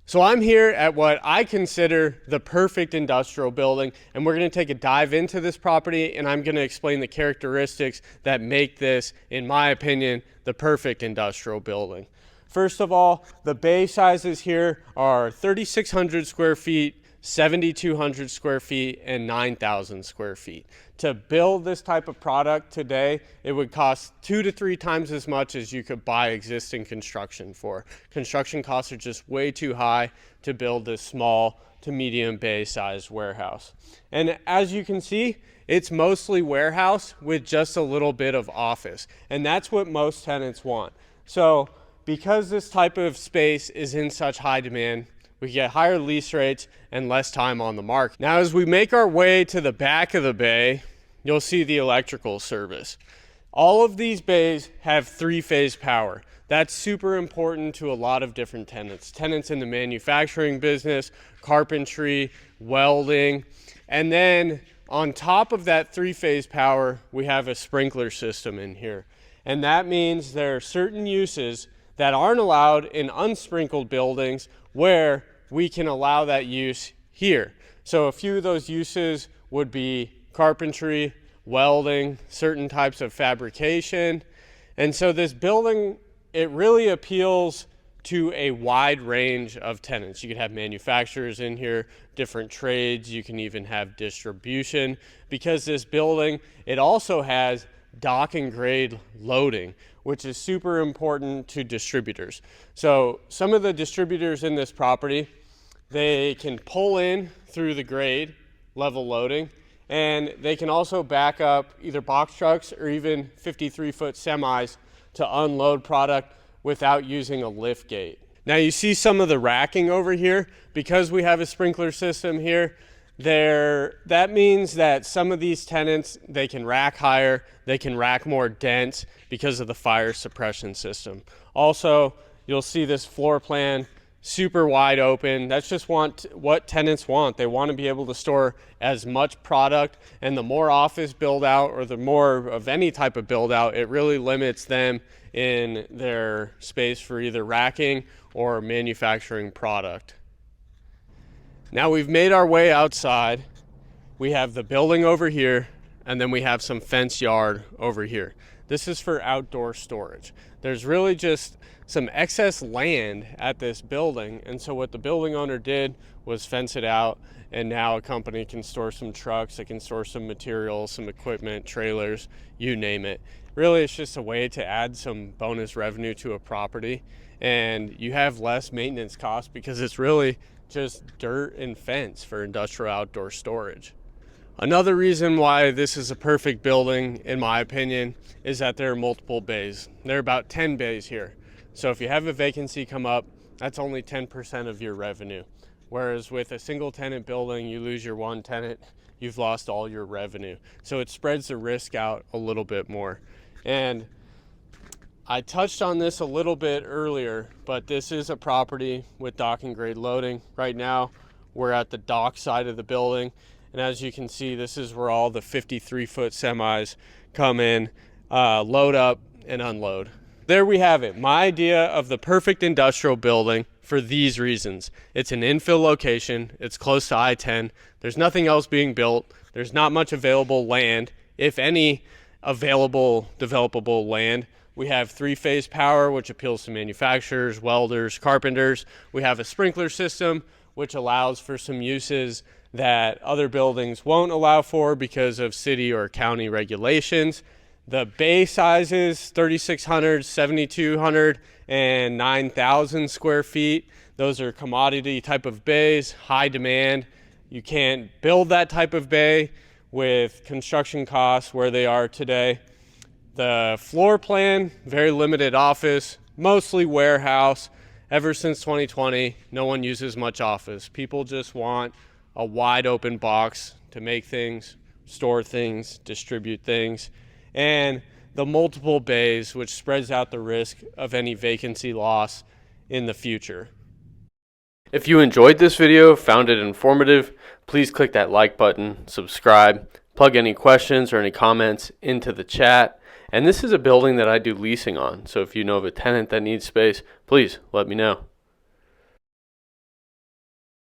So I'm here at what I consider the perfect industrial building, and we're going to take a dive into this property, and I'm going to explain the characteristics that make this, in my opinion, the perfect industrial building. First of all, the bay sizes here are 3,600 square feet, 7,200 square feet, and 9,000 square feet. To build this type of product today, it would cost 2 to 3 times as much as you could buy existing construction for. Construction costs are just way too high to build this small to medium bay sized warehouse. And as you can see, it's mostly warehouse with just a little bit of office. And that's what most tenants want. So because this type of space is in such high demand, we get higher lease rates and less time on the market. Now, as we make our way to the back of the bay, you'll see the electrical service. All of these bays have 3-phase power. That's super important to a lot of different tenants. Tenants in the manufacturing business, carpentry, welding, and then on top of that 3-phase power, we have a sprinkler system in here. And that means there are certain uses that aren't allowed in unsprinkled buildings where we can allow that use here. So a few of those uses would be carpentry, welding, certain types of fabrication. And so this building, it really appeals to a wide range of tenants. You could have manufacturers in here, different trades, you can even have distribution, because this building, it also has dock and grade loading, which is super important to distributors. So some of the distributors in this property, they can pull in through the grade level loading, and they can also back up either box trucks or even 53-foot semis to unload product without using a lift gate. Now you see some of the racking over here. Because we have a sprinkler system here, that means that some of these tenants, they can rack higher, they can rack more dense because of the fire suppression system. Also, you'll see this floor plan super wide open. That's just what tenants want. They want to be able to store as much product, and the more office build out or the more of any type of build out, it really limits them in their space for either racking or manufacturing product. Now we've made our way outside. We have the building over here, and then we have some fenced yard over here. This is for outdoor storage. There's really just some excess land at this building, and so what the building owner did was fence it out, and now a company can store some trucks, it can store some materials, some equipment, trailers, you name it. Really, it's just a way to add some bonus revenue to a property, and you have less maintenance costs because it's really just dirt and fence for industrial outdoor storage. Another reason why this is a perfect building, in my opinion, is that there are multiple bays. There are about 10 bays here. So if you have a vacancy come up, that's only 10% of your revenue. Whereas with a single tenant building, you lose your one tenant, you've lost all your revenue. So it spreads the risk out a little bit more. And I touched on this a little bit earlier, but this is a property with dock and grade loading. Right now, we're at the dock side of the building. And as you can see, this is where all the 53-foot semis come in, load up and unload. There we have it, my idea of the perfect industrial building for these reasons. It's an infill location, it's close to I-10, there's nothing else being built, there's not much available land, if any available developable land. We have 3-phase power, which appeals to manufacturers, welders, carpenters. We have a sprinkler system, which allows for some uses that other buildings won't allow for because of city or county regulations. The bay sizes, 3,600, 7,200, and 9,000 square feet. Those are commodity type of bays, high demand. You can't build that type of bay with construction costs where they are today. The floor plan, very limited office, mostly warehouse. Ever since 2020, no one uses much office. People just want a wide open box to make things, store things, distribute things, and the multiple bays, which spreads out the risk of any vacancy loss in the future. If you enjoyed this video, found it informative, please click that like button, subscribe, plug any questions or any comments into the chat. And this is a building that I do leasing on, so if you know of a tenant that needs space, please let me know.